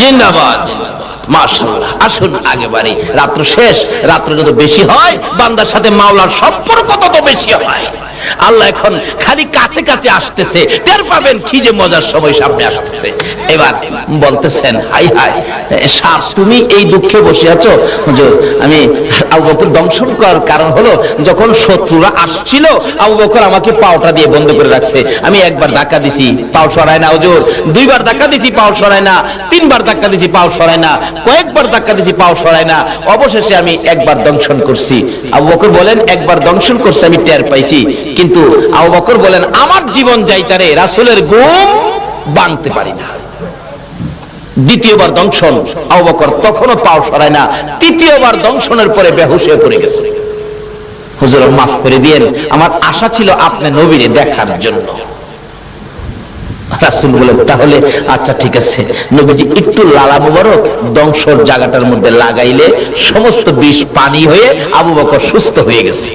জিন্দাবাদ মাশাআল্লাহ। আসুন আগে বাড়ি, রাত্র শেষ। রাত্র যত বেশি হয় বান্দার সাথে মাওলার সম্পর্ক তত বেশি হয়। আল্লাহ এখন খালি কাছে কাছে আসতেছে, টের পাবেন কি যে মজার সময় সামনে আসতেছে। এবার বলতেছেন, হাই হাই সাপ, তুমি এই দুঃখে বসে আছো। হুজুর, আমি আবু বকর দংশন করার কারণ হলো, যখন শত্রুরা আসছিল আবু বকর আমাকে পাওটা দিয়ে বন্ধ করে রাখছে। আমি একবার ধাক্কা দিছি, পাও সরায় না হুজুর। দুইবার ধাক্কা দিছি, পাও সরায় না। তিনবার ধাক্কা দিছি, পাও সরায় না। কয়েকবার ধাক্কা দিছি, পাও সরায় না। অবশেষে আমি একবার দংশন করছি। আবু বকর বলেন, একবার দংশন করছে আমি টের পাইছি, কিন্তু আবু বকর বলেন আমার জীবন যাইতারে রাসূলের ঘুম ভাঙতে পারি না। দ্বিতীয়বার দংশন, আবু বকর তখনও পাও সরায় না। তৃতীয়বার দংশনের পরে বেহুশ হয়ে পড়ে গেছে। হুজুর মাফ করে দিয়েন, আমার আশা ছিল আপনি নবীরে দেখার জন্য। রাসূল বলেন, তাহলে আচ্ছা ঠিক আছে, নবীজি একটু লালা মুবারক দংশন জায়গাটার মধ্যে লাগাইলে সমস্ত বিষ পানি হয়ে আবু বকর সুস্থ হয়ে গেছে।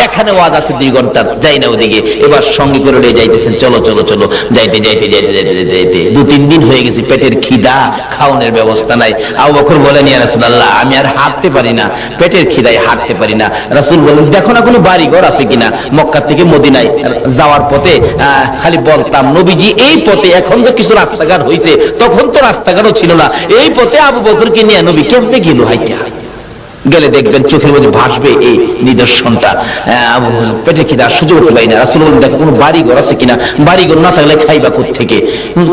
এখানে ওয়াজ আছে 2 ঘন্টা, যাই না ওদিকে। এবার সঙ্গে করে নিয়ে যাইতেছেন, চলো চলো চলো। যাইতে যাইতে যাইতে যাইতে যাইতে 2-3 দিন হয়ে গেছে, পেটের খিদা, খাওয়ানোর ব্যবস্থা নাই। আবু বকর বলেন, ইয়া রাসূলুল্লাহ, আমি আর হাঁটতে পারি না, পেটের খিদায় হাঁটতে পারি না। রাসূল বলেন, দেখো না কোনো বাড়ি ঘর আছে কিনা। মক্কা থেকে মদিনায় যাওয়ার পথে খালি বলতাম, নবীজি এই পথে, এখন তো কিছু রাস্তাঘাট হয়েছে, তখন তো রাস্তাঘাটও ছিল না, এই পথে আবু বকরকে নিয়ে নবী কেমনে গেল হাইটা। গেলে দেখবেন চোখের মধ্যে ভাসবে এই নিদর্শনটা। পেটে খিদা সহ্য করতে পারি না। রাসূল বলেন, দেখো কোনো বাড়িঘর আছে কিনা। বাড়িঘর না থাকলে খাইবা কোত্থেকে?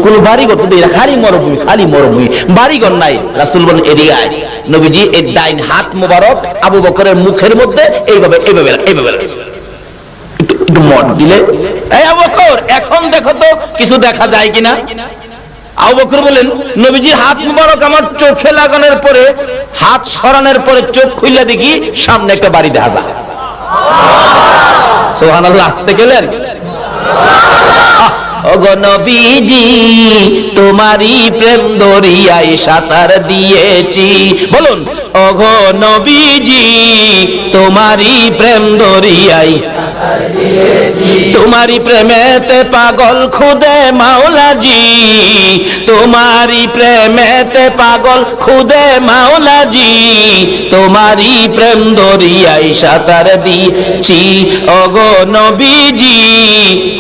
কোনো বাড়িঘর তো খালি মরুভূমি, খালি মরুভূমি, বাড়িঘর নাই। রাসূল বলেন, এদিকে আয়। নবীজি এই ডাইন হাত মোবারক আবু বকরের মুখের মধ্যে এইভাবে এইভাবে এইভাবে একটু মট দিলে, এই আবু বকর এখন দেখো তো কিছু দেখা যায় কিনা। আবু বকর বলেন, নবীজির হাত মুবারক আমার চোখে লাগানোর পরে, হাত সরানোর পরে চোখ খুইলা দেখি সামনে একটা বাড়ি দেখা যায়। সুবহানাল্লাহ, আসতে গেলেন। ওগো নবীজি, তোমারই প্রেম দরিয়ায় সাঁতার দিয়েছি। বলুন, ওগো নবীজি, তোমারই প্রেম দরিয়ায় তোমারি প্রেমেতে পাগল খুদে মাওলাজি, তোমারি প্রেমেতে পাগল খুদে মাওলাজি, তোমারি প্রেম দরিয়ায় সাঁতার দিয়েছি। ওগো নবীজি,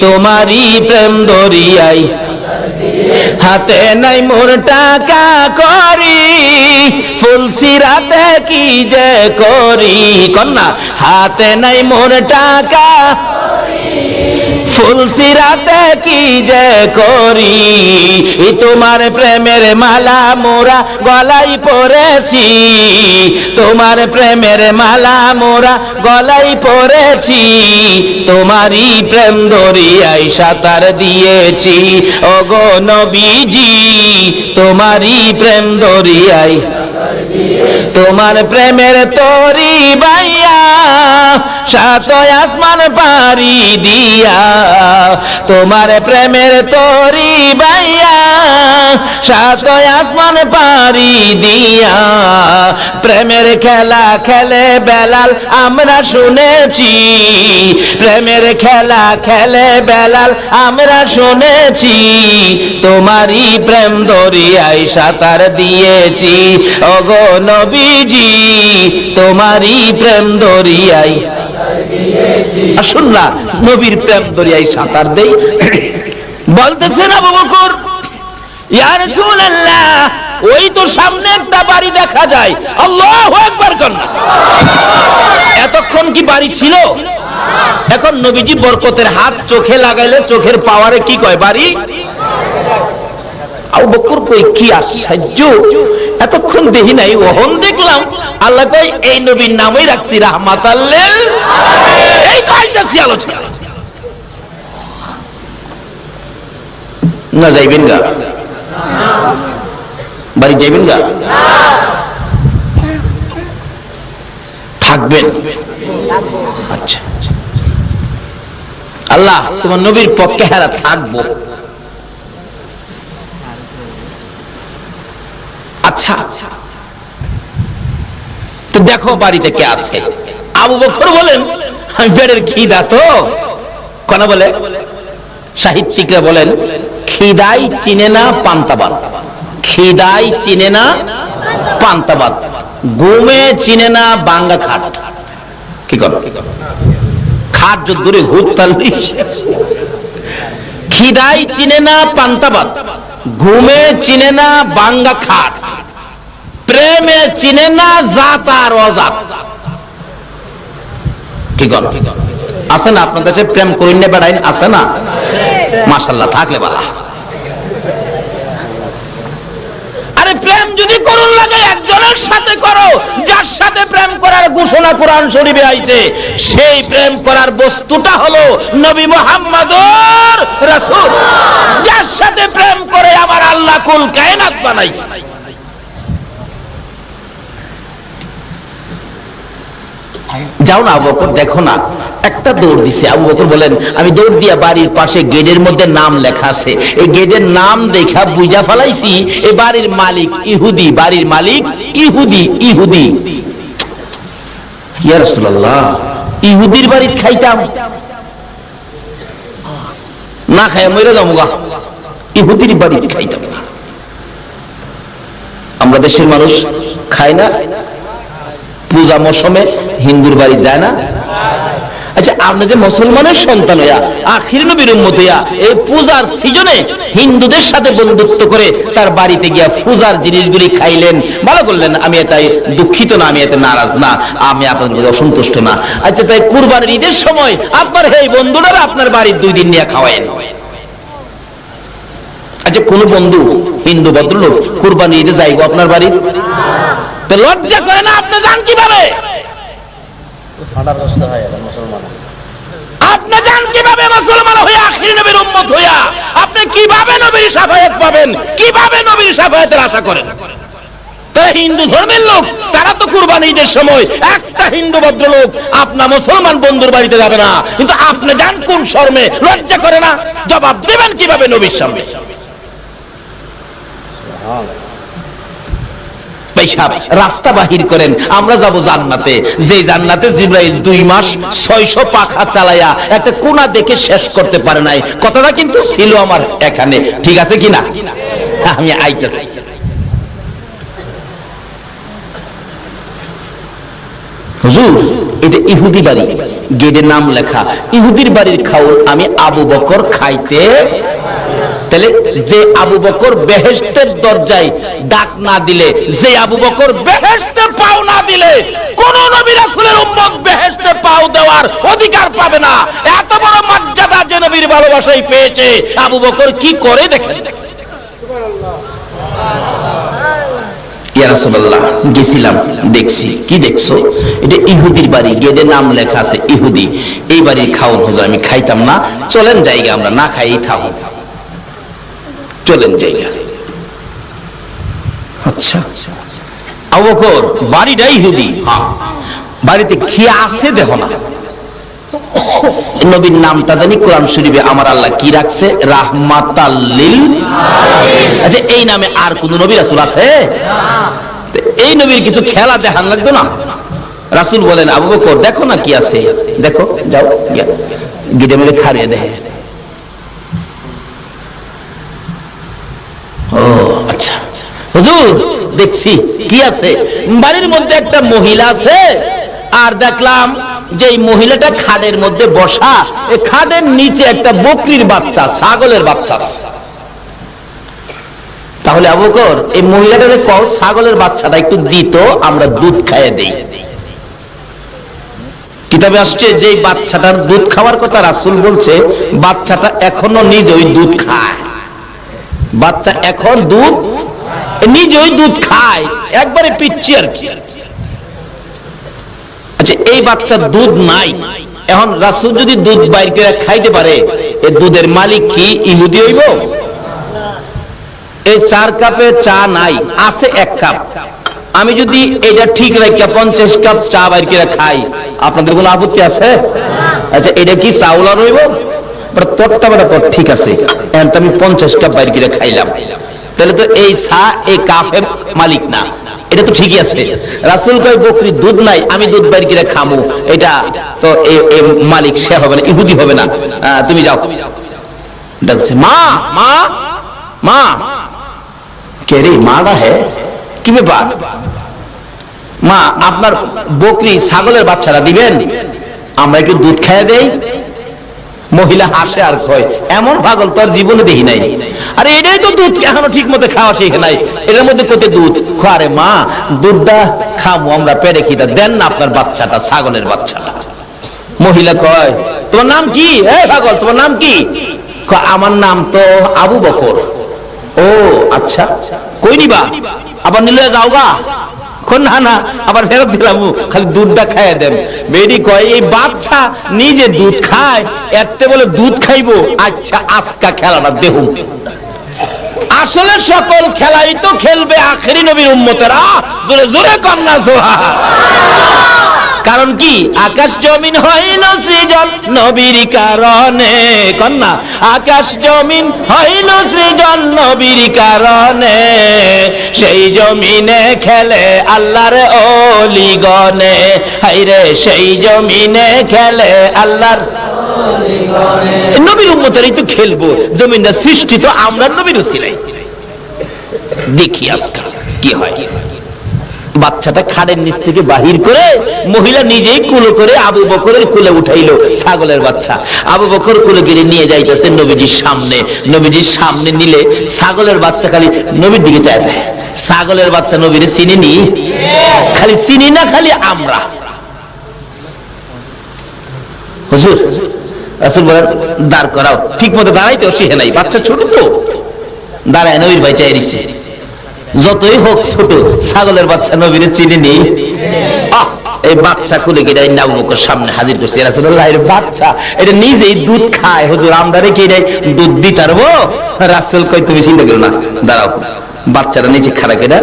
তোমারি প্রেম দরিয়ায় হাতে নাই মোর টাকা করি, ফুলসিরাতে কি যে করি। কন্যা, হাতে নাই মোর টাকা, ফুলসিরাতে কি যে করি। তোমার প্রেমের মালা মোরা গলায় পরেছি, তোমার প্রেমের মালা মোরা গলায় পরেছি, তোমারই প্রেম দরিয়ায় সাঁতার দিয়েছি। ওগো নবীজি, তোমারই প্রেম দরিয়ায়, তোমার প্রেমের তরি বাইয়া সাত আসমান পারি দিয়া, তোমার প্রেমের তরি বাইয়া সাত আসমান পারি দিয়া, প্রেমের খেলা খেলে বেলাল আমরা শুনেছি, প্রেমের খেলা খেলে বেলাল আমরা শুনেছি, তোমারই প্রেম দরিয়ায় সাঁতার দিয়েছি। ওগো নবীজি, তোমারই প্রেম দরিয়ায়। আসুন না, নবীর প্রেম দরিয়ায় সাঁতার দেই। বলতেছেন আবু বকর, ইয়া রাসূলুল্লাহ, ওই তো সামনে একটা বাড়ি দেখা যায়। আল্লাহু আকবার কন্যা। এতক্ষণ কি বাড়ি ছিল? এখন নবীজি বরকতের হাত চোখে লাগাইলে চোখের পাওয়ারে কি কয়? বাড়ি। আবু বকর কই, কি আশ্চর্য, এতক্ষণ দেখি নাই, ওহন দেখলাম। আল্লাহ কই, এই নবীর নামই রাখছি রাহমাতাল লিল আলামিন। এই তো আইতাছি আলোচনা। না যাইবেন গা? বাড়ি যাইবেন গা? থাকবেন? আচ্ছা, আল্লাহ তোমার নবীর পক্ষে হারা থাকবো। আচ্ছা, তো দেখো বাড়িতে কে আছে। আবু বকর বলেন, আমি পেটের খিদা তো। কোন বলে? সাহিত্যিকরা বলেন, খিদাই চিনে না পান্তাবাদ, খিদাই চিনে না পান্তাবাদ, ঘুমে চিনে না বাঙ্গা খাট। কি কর খাট যদ্দূরে হুত তালবি। খিদাই চিনে না পান্তাবাদ, ঘুমে চিনে না বাঙ্গা খাট, প্রেমে চিনে না জাত আর অজাত। কি কর আছে না আপনার দেশে প্রেম করেন না বেড়াইন আছে না? মাশাআল্লাহ থাকলে বালা। আরে প্রেম যদি করুন লাগে একজনের সাথে করো, যার সাথে প্রেম করার ঘোষণা কোরআন শরীফে আইছে। সেই প্রেম করার বস্তুটা হলো নবী মুহাম্মদুর রাসূল, যার সাথে প্রেম করে আমার আল্লাহ কুল কায়নাত বানাইছে। যাও না আবু বকর, দেখো না একটা দৌড় দিছে। আবু বকর বলেন আমি দৌড় দিয়া বাড়ির পাশে গেটের মধ্যে নাম লেখা আছে, এই গেটের নাম দেখা বুঝা ফেলাইছি এই বাড়ির মালিক ইহুদি, বাড়ির মালিক ইহুদি। ইহুদি ইয়া রাসূলুল্লাহ, ইহুদির বাড়ি খাইতাম না, খাই মরে যাবো গা, ইহুদির বাড়ি খাইতাম না। আমরা দেশের মানুষ খায় না, পূজা মৌসুমে হিন্দুর বাড়ি যায় না। আচ্ছা আপনি যে মুসলমানের সন্তান হইয়া আখির নবীর উম্মত হইয়া এই পূজার সিজনে হিন্দুদের সাথে বন্ধুত্ব করে তার বাড়িতে গিয়া পূজার জিনিসগুলি খাইলেন, ভালো করলেন। আমি এটাই দুঃখিত না, আমি এতে নারাজ না, আমি আপনাদের প্রতি অসন্তুষ্ট না। আচ্ছা তাই কুরবানির ঈদের সময় আপনার এই বন্ধুরা আপনার বাড়ির 2 দিন নিয়ে খাওয়ায়েন। আচ্ছা কোন বন্ধু হিন্দু ভদ্রলোক কুরবানির ঈদে যাইব আপনার বাড়ি? তো লজ্জা করে না? আপনি যান কিভাবে? আপনি যান কিভাবে মুসলমান হইয়া আখির নবীর উম্মত হইয়া? আপনি কিভাবে নবীর শাফায়াত পাবেন? কিভাবে নবীর শাফায়াতের আশা করেন? তারা হিন্দু ধর্মের লোক, তারা তো কুরবানি ঈদের সময় একটা হিন্দু ভদ্রলোক আপনার মুসলমান বন্ধুর বাড়িতে যাবে না, কিন্তু আপনি যান কোন শরমে? লজ্জা করে না? জবাব দেবেন কিভাবে নবীর সামনে? রাস্তা বাহির করেন, আমরা যাব জান্নাতে, যে জান্নাতে জিবরাইল 2 মাস 600 পাখা চালায়া একটা কোনা দেখে শেষ করতে পারে নাই। কথাটা কিন্তু ছিল আমার এখানে, ঠিক আছে কিনা? আমি আইতাছি। হুজুর এটা ইহুদি বাড়ি, গেটে নাম লেখা ইহুদির বাড়ির খাওয়ার আমি আবু বকর খাইতে। তাহলে যে আবু বকর বেহেশতের দরজায় ডাক না দিলে, যে আবু বকর বেহেশতে পাও না দিলে, কোন নবী রাসূলের উম্মত বেহেশতে পাও দেওয়ার অধিকার পাবে না। এত বড় মর্যাদা যে নবীর ভালোবাসায় পেয়েছে, আবু বকর কি করে দেখেন। ইয়া রাসূলুল্লাহ গেছিলাম, দেখছি। কি দেখছো? এটা ইহুদির বাড়ি, গেটে নাম লেখা আছে ইহুদি। এই বাড়ির খাওন হুজুর আমি খাইতাম না, চলেন জায়গা আমরা না খাই থাকো, চলেন জায়গা। আচ্ছা আবু বকর বাড়িটা ইহুদি, বাড়িতে কি আছে দেখো না। নবীর নামটা জানি কোরআন শরীফে আমার আল্লাহ কি রাখছে? রাহমাতাল লিল আলামিন। আচ্ছা এই নামে আর কোন নবী রাসূল আছে? এই নবীর কিছু খেলা দেখান লাগতো না? রাসূল বলেন আবু বকর দেখো না কি আছে, দেখো যাও গিয়ে মেরে খাড়িয়ে দেখে। ও আচ্ছা হুজুর দেখছি কি আছে। বাড়ির মধ্যে একটা মহিলা আছে, আর দেখলাম যে এই মহিলাটা খাটের মধ্যে বসা, এই খাটের নিচে একটা বকরির বাচ্চা, ছাগলের বাচ্চা। তাহলে আবু বকর এই মহিলাটাকে কও ছাগলের বাচ্চাটা একটু দিত, আমরা দুধ খাইয়ে দেই। কিতাবে আসছে যে বাচ্চাটার দুধ খাওয়ার কথা রাসূল বলছে, বাচ্চাটা এখনো নিজেই দুধ খায়। বাচ্চা এখন দুধ নিজেই দুধ খায়, একবারে পিচ্ছি আর কি। আচ্ছা এই বাচ্চা দুধ নাই, এখন রাসূল যদি দুধ বাইর করে খাইতে পারে, এই দুধের মালিক কি ইহুদি হইব? এই 4 কাপে চা নাই, আছে 1 কাপ। আমি যদি এটা ঠিক রাখা 50 কাপ চা বাইর করে খাই, আপনাদের কোনো আপত্তি আছে? আচ্ছা এটা কি চাউলা রইব? তোরটা বড় ঠিক আছে, এখন আমি 50 কাপ বাইর করে খাইলাম, তাহলে তো এই চা এই কাপের মালিক না, এটা তো ঠিকই আছে। রাসূল কয় বকরি দুধ নাই, আমি দুধ বাইর করে খামু, এটা তো এই মালিক সে হবে না, ইহুদি হবে না। তুমি যাও। ডাকছে মা, মা মা কে রে? মারা হে, কি ব্যাপার? মা আপনার বকরি ছাগলের বাচ্চাটা দিবেন, আমরা একটু দুধ খাইয়ে দেই। মহিলা হাসে আর কয়, এমন পাগল তোর জীবনে দেখি নাই। আরে এটাই তো দুধ, এখনো ঠিক মতো খাওয়া শিখে নাই, এটার মধ্যে কত দুধ। আরে মা দুধটা খাবো আমরা, পেটে খিদা, দেন না আপনার বাচ্চাটা, ছাগলের বাচ্চাটা। মহিলা কয়, তোমার নাম কি? এই পাগল, তোমার নাম কি? আমার নাম তো আবু বকর। ও আচ্ছা, কই নিবা? আবার নিলে যাও গা? না না, আবার ফেরত দিলাম, খালি দুধটা খাইয়ে দেন। বেডি কয়, এই বাচ্চা নিজে দুধ খায়, এতে বলে দুধ খাইবো? আচ্ছা আজকা খেলাটা দেহুম। আসলে সকল খেলাই তো খেলবে আখেরি নবীর উম্মতেরা। জোরে জোরে কন্যা সুবহান। কারণ কি? আকাশ জমিন হইল সৃজন নবীর কারণে। কন্যা, আকাশ জমিন হইল সৃজন নবীর কারণে, সেই জমিনে খেলে আল্লাহর ওলিগণে। হায়রে সেই জমিনে খেলে আল্লাহর ওলিগণে। নবীর উম্মতেরাই তো খেলবো, জমিনটা সৃষ্টি তো আমরা নবীর উসিলায়। দেখি আজকাল কি হয়। বাচ্চাটা খাড়ের নিচ থেকে বাহির করে মহিলা নিজেই কুলো করে আবু বকরের কুলে উঠাইলো ছাগলের বাচ্চা। আবু বকর কুলে গিয়ে নিয়ে যাইতেছে নবীজির সামনে। নবীজির সামনে নিলে ছাগলের বাচ্চা খালি নবীর দিকে চায়। ছাগলের বাচ্চা নবীরে চিনিনি? খালি চিনি না, খালি আমরা। হুজুর, রাসূল বলেন দাঁড় করাও। ঠিক মতো দাঁড়াইতেও শিখে নাই, বাচ্চা ছোট তো। দাঁড়ায়, নবীর ভাই চাই দিছে। যতই হোক ছোট, ছাগলের বাচ্চা নবীরে চিনিনি। এই বাচ্চা কুলে গিয়ে আবু বকর সামনে হাজির করছে। রাসূলুল্লাহ, এর বাচ্চা এটা নিজেই দুধ খায়, হুজুর আমরা রেখে দুধ দিতে পারবো? রাসূল কই, তুমি চিন্তা করো না, দাঁড়াও। বাচ্চাটা নিচে খাড়া কেডা,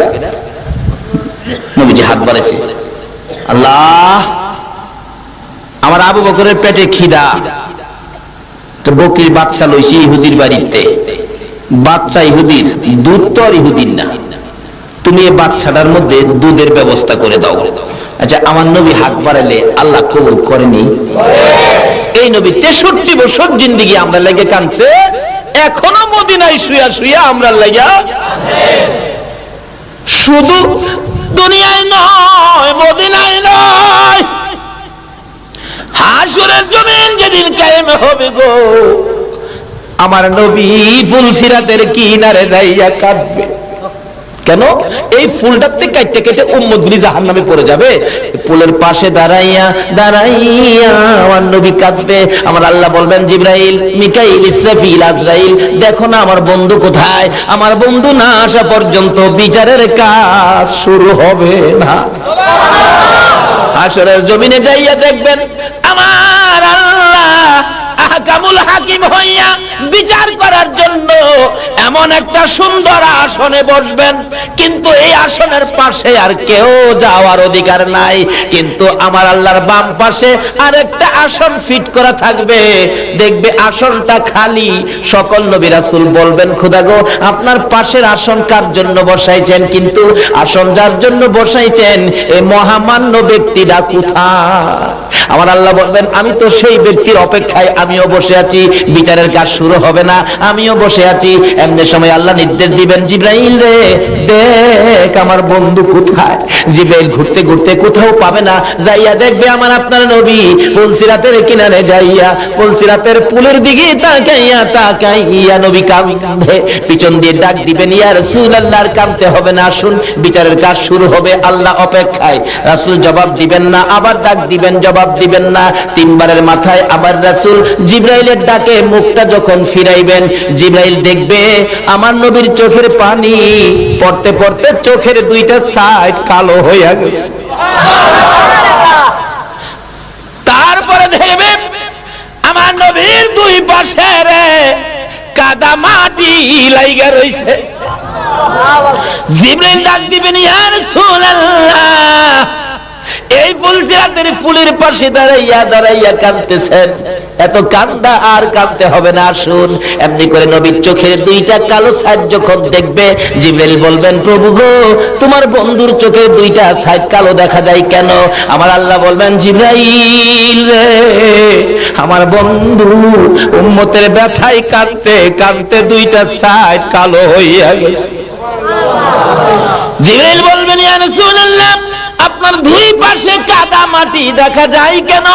নবীজি হাত বাড়াইছে। আল্লাহ, আমার আবু বকরের পেটে খিদা, তো বকরির বাচ্চা লইছি ইহুদির বাড়িতে। বাচ্চা ইহুদির, দুধ তো আর ইহুদির না। তুমি এই বাচ্চাটার মধ্যে দুধের ব্যবস্থা করে দাও। আচ্ছা, আমার নবী হাত বাড়ালে আল্লাহ কবুল করেনি? এই নবী 63 বছর জিন্দেগি আমরা লেগে কাঁদছে, এখনো মদিনায় শুয়া শুয়া আমরা লেগে। শুধু দুনিয়ায় নয়, মদিনায় নয়, হাসরের জমিন যেদিন কায়েম হবে গো, আমার নবী ফুলসিরাতের কিনারে যাইয়া কাঁদবে। কেন? এই ফুলটাতে কাটতে কেটে উম্মতগুলি জাহান্নামে পড়ে যাবে। ফুলের পাশে দাঁড়াইয়া দাঁড়াইয়া আমার নবী কাঁদবে। আমার আল্লাহ বলবেন, জিবরাইল, মিকাইল, ইসরাফিল, আজরাইল, দেখো না আমার বন্ধু কোথায়? আমার বন্ধু না আসা পর্যন্ত বিচারের কাজ শুরু হবে না। হাসরের জমিনে যাইয়া দেখবেন আমার আল্লাহ আহকামুল হাকিম হইয়া বিচার করার জন্য এমন একটা সুন্দর আসনে বসবেন, কিন্তু এই আসনের পাশে আর কেউ যাওয়ার অধিকার নাই। কিন্তু আমার আল্লাহর বাম পাশে আরেকটা আসন ফিট করা থাকবে। দেখবে আসনটা খালি। সকল নবী রাসূল বলবেন, খোদা গো, আপনার পাশের আসন কার জন্য বসাইছেন? কিন্তু আসন যার জন্য বসাইছেন এই মহামান্য ব্যক্তিটা কোথায়? আমার আল্লাহ বলবেন, আমি তো সেই ব্যক্তির অপেক্ষায় আমিও বসে আছি। বিচারের কাজ শুরু হবে না, আমিও বসে আছি। এমনি সময় আল্লাহ নির্দেশ দিবেন, জিবরাইল রে, দেখ আমার বন্ধু কোথায়? জিবরাইল ঘুরতে ঘুরতে কোথাও পাবে না, যাইয়া দেখবে আমার আপনার নবী ফুলসিরাতের কিনারে যাইয়া ফুলসিরাতের পুলের দিকে তাকাইয়া তাকাইয়া নবী কাঁদে। পিছন দিয়ে ডাক দিবেন, ইয়া রাসূলুল্লাহ, কাঁদতে হবে না, আসুন বিচারের কাজ শুরু হবে। আল্লাহ অপেক্ষায়। রাসূল জবাব দিবেন না, আবার ডাক দিবেন, জবাব দিবেন না। তিনবারের মাথায় আবার রাসূল জিবরাইলের ডাকে মুখটা যখন ফিরাইবেন, জিবরাইল দেখবে আমার নবীর চোখের পানি পড়তে পড়তে চোখের দুইটা সাইড কালো হয়ে গেছে। তারপরে দেখবে আমার নবীর দুই পাশে কাদা মাটি লাইগা রইছে। জিবরাইল ডাক দিবেন, ইয়া রাসূলুল্লাহ, এই ফুলসিরাতের ফুলের পাশে দাঁড়াইয়া দাঁড়াইয়া কাঁদতেছেন। এত কান্দা আর কাঁদতে হবে না, আসুন। এমনি করে নবীর চোখের দুইটা কালো সাইড যখন দেখবে, জিবরাইল বলবেন, প্রভু গো, তোমার বন্ধুর চোখের দুইটা সাইড কালো দেখা যায় কেন? আমার আল্লাহ বলবেন, জিবরাইল রে, আমার বন্ধু উম্মতের ব্যথায় কাঁদতে কাঁদতে দুইটা সাইড কালো হইয়া গেছে। জিবরাইল বলবেন, ইয়া রাসূলুল্লাহ, আপনার দুই পাশে কাদা মাটি দেখা যায় কেন?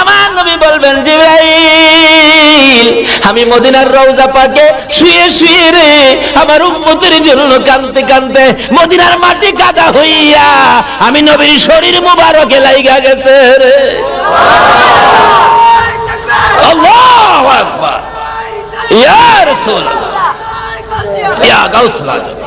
আমার নবী বলবেন, জিবরাইল, আমি মদিনার রওজা পাকে শুয়ে শুয়ে রে আমার উম্মতের জন্য কাঁদতে কাঁদতে মদিনার মাটি কাদা হইয়া আমি নবীর শরীর মুবারকে লাইগা গেছে রে। আল্লাহু আকবার, ইয়া রাসূলুল্লাহ, ইয়া গাউসুল আজম,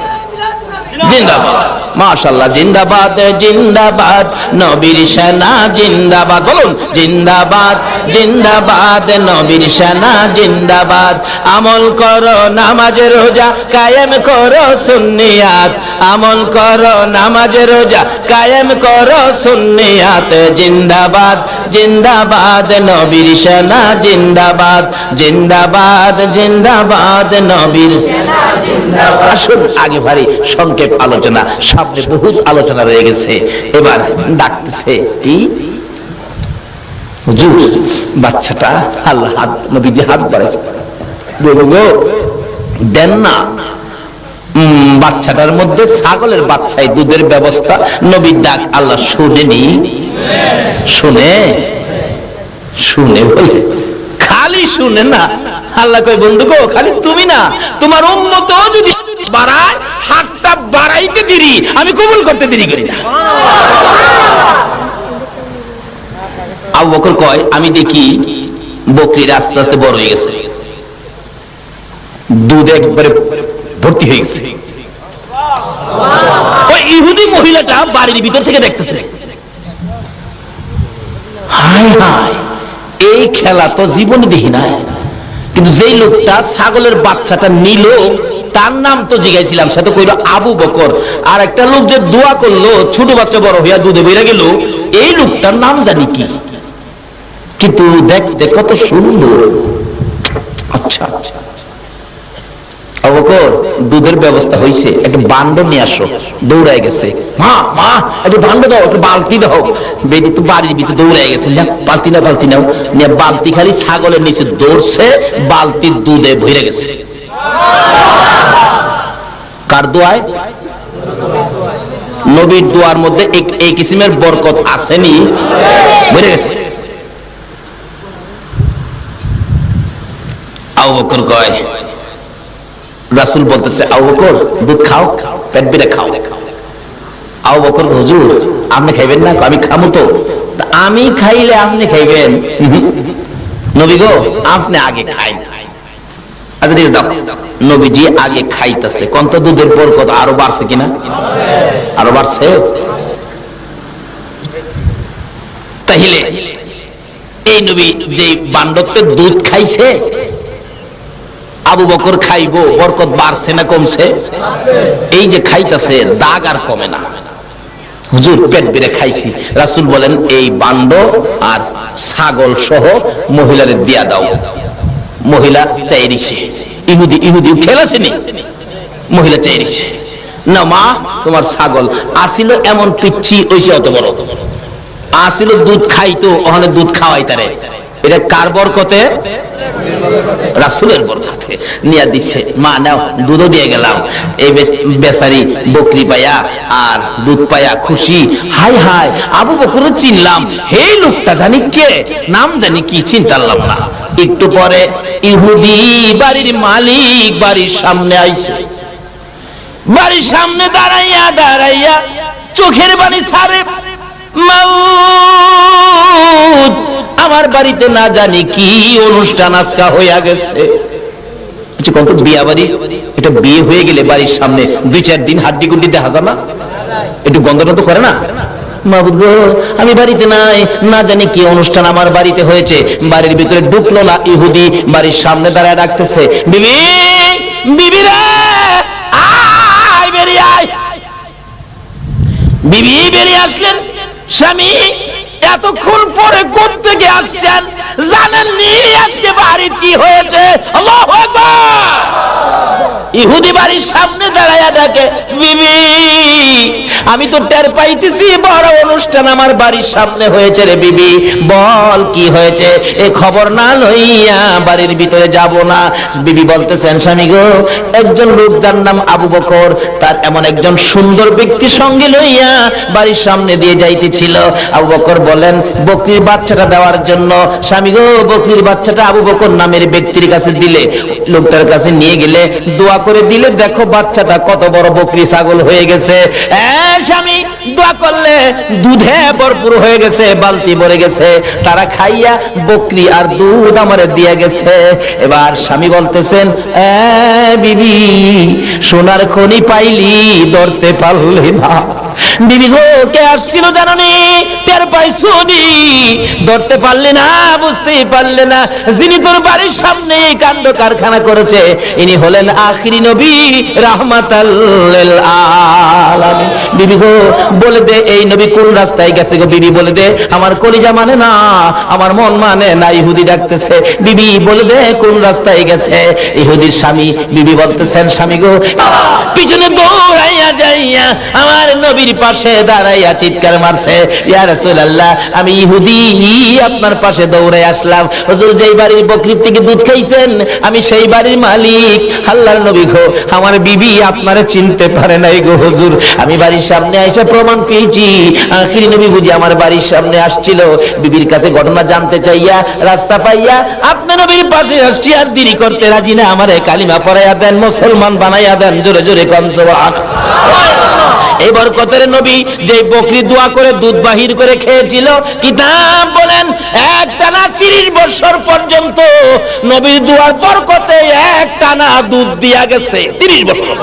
জিন্দাবাদ, মাশাআল্লাহ, জিন্দাবাদ জিন্দাবাদ, নবীর সেনা জিন্দাবাদ, বলুন জিন্দাবাদ জিন্দাবাদ, নবীর সেনা জিন্দাবাদ। আমল করো নামাজ রোজা কায়েম করো সুন্নিয়াত, আমল করো নামাজ রোজা কায়েম করো সুন্নিয়াত, জিন্দাবাদ জিন্দাবাদ, নবীর সেনা জিন্দাবাদ, জিন্দাবাদ জিন্দাবাদ, নবীর সেনা জিন্দাবাদ। আসুন আগে ভারী সংক্ষেপ আলোচনা, সামনে বহুত আলোচনা রয়ে গেছে। এবার ডাকতেছে কি, হুজুর বাচ্চাটা, আল্লাহ হাত, নবীজি হাত বাড়াইছে, দেন না। বাচ্চাটার মধ্যে ছাগলের বাচ্চায় দুধের ব্যবস্থা, নবীর ডাক আল্লাহ শুনেনি, শুনে শুনে বলে, খালি শুনে না, আল্লাহ কয়, বন্ধু গো, খালি তুমি না, তোমার উম্মত যদি বাড়ায়, হাতটা বাড়াইতে দেরি, আমি কবুল করতে দেরি করি না। আবু বকর কয়, আমি দেখি বকরির আস্তে আস্তে বড় হয়ে গেছে, দুধ একবারে ভর্তি হয়ে গেছে। ওই ইহুদি মহিলাটা বাড়ির ভিতর থেকে দেখতেছে, হায় হায়, এই খেলা তো জীবনে দেখি না। কিন্তু যেই লোকটা ছাগলের বাচ্চাটা নিল, তার নাম তো জিজ্ঞাসিলাম, সে তো কইল আবু বকর। আর একটা লোক যে দোয়া করলো, ছোট বাচ্চা বড় হইয়া দুধে বেড়ে গেল, এই লোকটার নাম জানি কি, কিন্তু দেখতে কত সুন্দর। আচ্ছা আচ্ছা, আবু বকর, দুধের ব্যবস্থা হয়েছে, একটা বান্ড নিয়ে আসো। দৌড়ায় গেছে, মা মা একটু বান্ড দাও, একটু বালতি দাও। বেটি তো বাড়ির ভিতরে দৌড়ায় গেছে, বালতি না, বালতি নাও। নিয়ে বালতি খালি ছাগলের নিচে দৌড়ছে, বালতির দুধে ভরে গেছে। কার দোয়ায়? নবীর দোয়ার মধ্যে এই কিসিমের বরকত আসেনি, ভরে গেছে। আবু বকর কয়, রাসূল বলতেছে, আবু বকর দুধ খাও, পেট বেড়ে খাও। আবু বকর, হুজুর আপনি খাইবেন না? আমি খামু তো। আমি খাইলে আপনি খাইবেন? নবী গো, আপনি আগে খাই। আচ্ছা ঠিক আছে, নবীজি আগে খাইতেছে, কত দুধের বরকত আরো বাড়ছে কিনা? আরো বাড়ছে। তাহলে এই নবী যে বান্ডত্বের দুধ খাইছে, আবু বকর খাইবো, বরকত বাড়ছে না কমছে? এই যে খাইতেছে, দাগ আর কমে না। হুজুর পেট বেড়ে খাইছি। রাসূল বলেন, এই বান্ড আর ছাগল সহ মহিলারে দিয়া দাও। মহিলা চাইরিছে, ইহুদি খেলাছেনি, মহিলা চাইরিছে, না মা, তোমার ছাগল আসিল এমন পিচ্ছি ওইসে অত বড়, আসিল দুধ খাইতো, ওখানে দুধ খাওয়াই তারে। এটা কার বরকতে? রাসূলের বরকতে। নিয়া দিছে, মা নাও, দুধও দিয়ে গেলাম। এই বেচারি বকরি পায়া আর দুধ পায়া খুশি। হাই হাই, আবু বকর চিনলাম, হে লোকটা জানি কে, নাম জানি কি, চিন্তালাম না। একটু পরে ইহুদি বাড়ির মালিক বাড়ির সামনে আইছে, বাড়ির সামনে দাঁড়াইয়া দাঁড়াইয়া চোখের বাণী ছাড়ে, মাউত, আমার বাড়িতে না জানি কি অনুষ্ঠান আজকা হইয়া গেছে। কত বিয়া বাড়ি, এটা বিয়ে হয়ে গেলে বাড়ির সামনে 2-4 দিন হাড্ডি গুড্ডি দেখা যায় না, একটু গন্ধটা তো করে না। মাবুদ গো, আমি বাড়িতে নাই, না জানি কি অনুষ্ঠান আমার বাড়িতে হয়েছে। বাড়ির ভিতরে ঢুকলো না, ইহুদি বাড়ির সামনে দাঁড়ায় ডাকতেছে, বিবি, বিবি রে, আয় বেরিয়ে আয়। বিবি বেরিয়ে আসলেন, স্বামী এতক্ষণ পরে কোত্থেকে আসছেন জানেননি আজকে বাড়ির কি হয়েছে? আল্লাহু আকবার। ইহুদি বাড়ির সামনে দাঁড়ায়া ডাকে, বিবি আমি তো টের পাইতেছি বড় অনুষ্ঠান আমার বাড়ির সামনে হয়েছে রে বিবি, বল কি হয়েছে? এ খবর না লইয়া বাড়ির ভিতরে যাব না। বিবি বলতেছেন, স্বামী গো, একজন লোক যার নাম আবু বকর, তার এমন একজন সুন্দর ব্যক্তি সঙ্গে লইয়া বাড়ির সামনে দিয়ে যাইতেছিল। আবু বকর বলেন বকরির বাচ্চাটা দেওয়ার জন্য। স্বামী গো, বকরির বাচ্চাটা আবু বকর নামের ব্যক্তির কাছে দিলে, লোকটার কাছে নিয়ে গেলে দোয়া করে দিলে, দেখো বাচ্চাটা কত বড় বকরি ছাগল হয়ে গেছে। স্বামী দোয়া করলে দুধে ভরপুর হয়ে গেছে, বালতি ভরে গেছে, তারা খাইয়া বকরি আর দুধ আমারে দিয়ে গেছে। এবার স্বামী বলতেছেন, বিবি সোনার খনি পাইলি, ধরতে পারলি না। বিবি গো, কে আসছিল জানোনি? টের পাইছনি? ধরতে পারলে না, বুঝতেই পারলে না। যিনি তোর বাড়ির সামনে এই কাণ্ড কারখানা করেছে, ইনি হলেন আখিরি নবী রাহমাতাল লিল আলামিন। বিবি গো, বলে দে এই নবী কোন রাস্তায় গেছে গো? বিবি বলে দে, আমার কলিজা মানে না, আমার মন মানে না, ইহুদি ডাকতেছে। বিবি বলে দে কোন রাস্তায় গেছে? ইহুদির স্বামী। বিবি বলতেছেন, স্বামী গো, পিছনে দৌড়াইয়া যাইয়া আমার নবীর পাশে দাঁড়াইয়া চিৎকার মারছে, ইয়া রাসূলুল্লাহ, আমি ইহুদি আপনার পাশে দৌড়ে আসলাম। হুজুর, যেই বাড়ির বকরির থেকে দুধ খাইছেন আমি সেই বাড়ির মালিক। আল্লাহর নবী গো, আমার বিবি আপনারে চিনতে পারে নাই গো হুজুর, আমি বাড়ির সামনে আইসা প্রমাণ পেয়েছি আখিরি নবী বুঝি আমার বাড়ির সামনে আসছিল। বিবির কাছে ঘটনা জানতে চাইয়া রাস্তা পাইয়া আপনি নবীর পাশে আসছি, আর দেরি করতে রাজি না, আমারে কালিমা পড়াইয়া দেন, মুসলমান বানাইয়া দেন। জোরে জোরে কোন সুবহানাল্লাহ। এই বরকতের নবী যে বকরি দোয়া করে দুধ বাহির করে খেয়েছিল, কিতাব বলেন একটানা 30 বছর পর্যন্ত নবীর দোয়ার বরকতে একটানা দুধ দিয়া গেছে। 30 বছর।